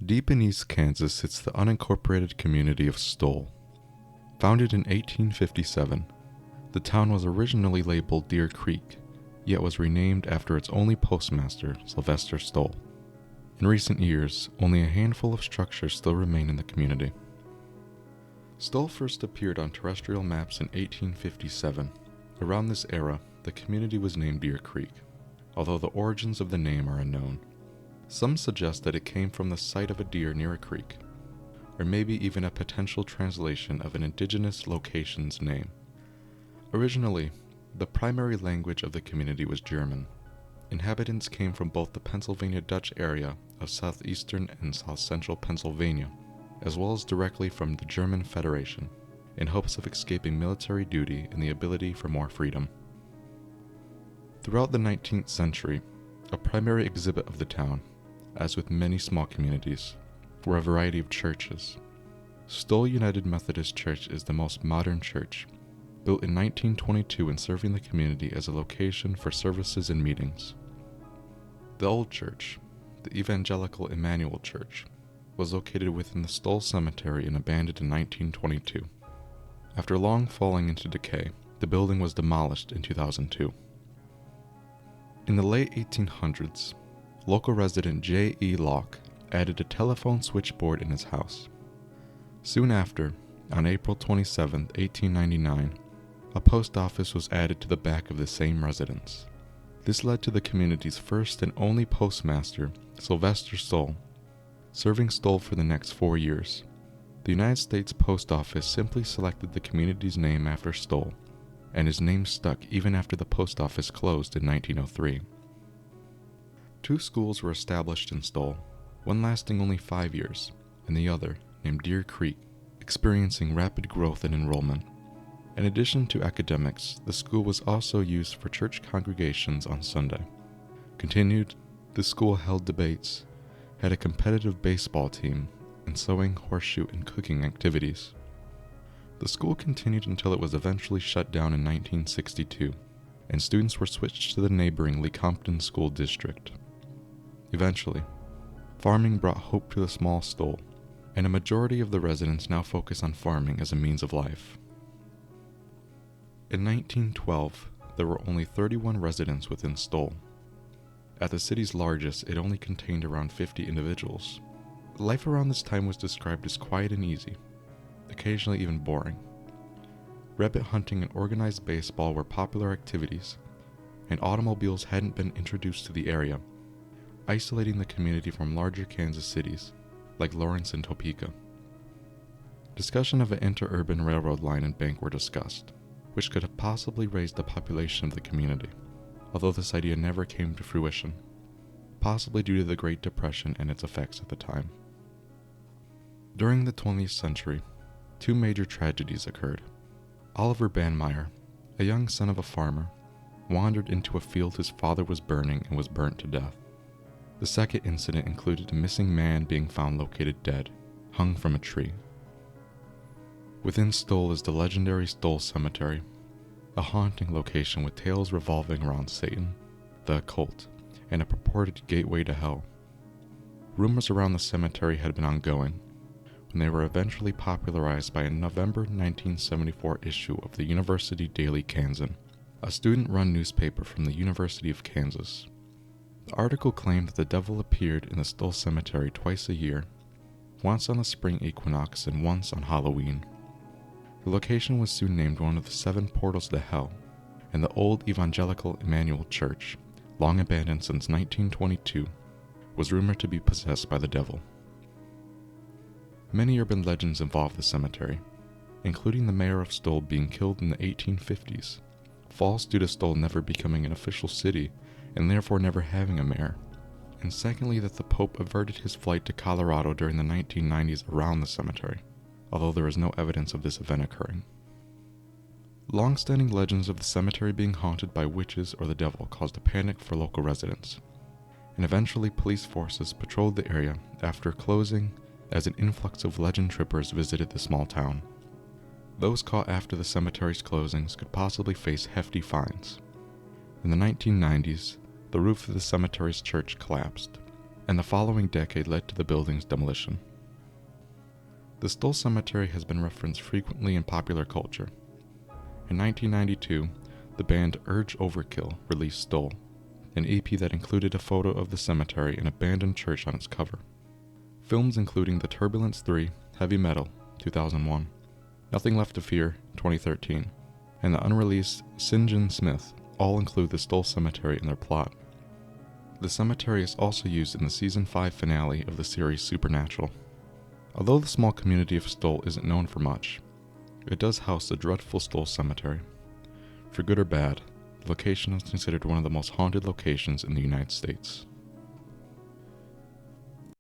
Deep in East Kansas sits the unincorporated community of Stull. Founded in 1857, the town was originally labeled Deer Creek, yet was renamed after its only postmaster, Sylvester Stull. In recent years, only a handful of structures still remain in the community. Stull first appeared on terrestrial maps in 1857. Around this era, the community was named Deer Creek, although the origins of the name are unknown. Some suggest that it came from the sight of a deer near a creek, or maybe even a potential translation of an indigenous location's name. Originally, the primary language of the community was German. Inhabitants came from both the Pennsylvania Dutch area of southeastern and south-central Pennsylvania, as well as directly from the German Federation, in hopes of escaping military duty and the ability for more freedom. Throughout the 19th century, a primary exhibit of the town, as with many small communities, were a variety of churches. Stull United Methodist Church is the most modern church, built in 1922 and serving the community as a location for services and meetings. The old church, the Evangelical Emmanuel Church, was located within the Stull Cemetery and abandoned in 1922. After long falling into decay, the building was demolished in 2002. In the late 1800s, local resident J. E. Locke added a telephone switchboard in his house. Soon after, on April 27, 1899, a post office was added to the back of the same residence. This led to the community's first and only postmaster, Sylvester Stull, serving Stull for the next 4 years. The United States Post Office simply selected the community's name after Stull, and his name stuck even after the post office closed in 1903. 2 schools were established in Stull, one lasting only 5 years, and the other, named Deer Creek, experiencing rapid growth in enrollment. In addition to academics, the school was also used for church congregations on Sunday. Continued, the school held debates, had a competitive baseball team, and sewing, horseshoe, and cooking activities. The school continued until it was eventually shut down in 1962, and students were switched to the neighboring Lecompton School District. Eventually, farming brought hope to the small Stull, and a majority of the residents now focus on farming as a means of life. In 1912, there were only 31 residents within Stull. At the city's largest, it only contained around 50 individuals. Life around this time was described as quiet and easy, occasionally even boring. Rabbit hunting and organized baseball were popular activities, and automobiles hadn't been introduced to the area, isolating the community from larger Kansas cities, like Lawrence and Topeka. Discussion of an interurban railroad line and bank were discussed, which could have possibly raised the population of the community, although this idea never came to fruition, possibly due to the Great Depression and its effects at the time. During the 20th century, 2 major tragedies occurred. Oliver Banmeyer, a young son of a farmer, wandered into a field his father was burning and was burnt to death. The second incident included a missing man being found located dead, hung from a tree. Within Stull is the legendary Stull Cemetery, a haunting location with tales revolving around Satan, the occult, and a purported gateway to hell. Rumors around the cemetery had been ongoing, when they were eventually popularized by a November 1974 issue of the University Daily Kansan, a student-run newspaper from the University of Kansas. The article claimed that the devil appeared in the Stull Cemetery twice a year, once on the spring equinox and once on Halloween. The location was soon named one of the 7 portals to hell, and the old Evangelical Emmanuel Church, long abandoned since 1922, was rumored to be possessed by the devil. Many urban legends involve the cemetery, including the mayor of Stull being killed in the 1850s, false due to Stull never becoming an official city and therefore never having a mayor, and secondly that the Pope averted his flight to Colorado during the 1990s around the cemetery, although there is no evidence of this event occurring. Long-standing legends of the cemetery being haunted by witches or the devil caused a panic for local residents, and eventually police forces patrolled the area after closing as an influx of legend trippers visited the small town. Those caught after the cemetery's closings could possibly face hefty fines. In the 1990s, the roof of the cemetery's church collapsed, and the following decade led to the building's demolition. The Stull Cemetery has been referenced frequently in popular culture. In 1992, the band Urge Overkill released Stull, an EP that included a photo of the cemetery and abandoned church on its cover. Films including The Turbulence 3, Heavy Metal, 2001, Nothing Left to Fear, 2013, and the unreleased St. John Smith all include the Stull Cemetery in their plot. The cemetery is also used in the Season 5 finale of the series Supernatural. Although the small community of Stull isn't known for much, it does house the dreadful Stull Cemetery. For good or bad, the location is considered one of the most haunted locations in the United States.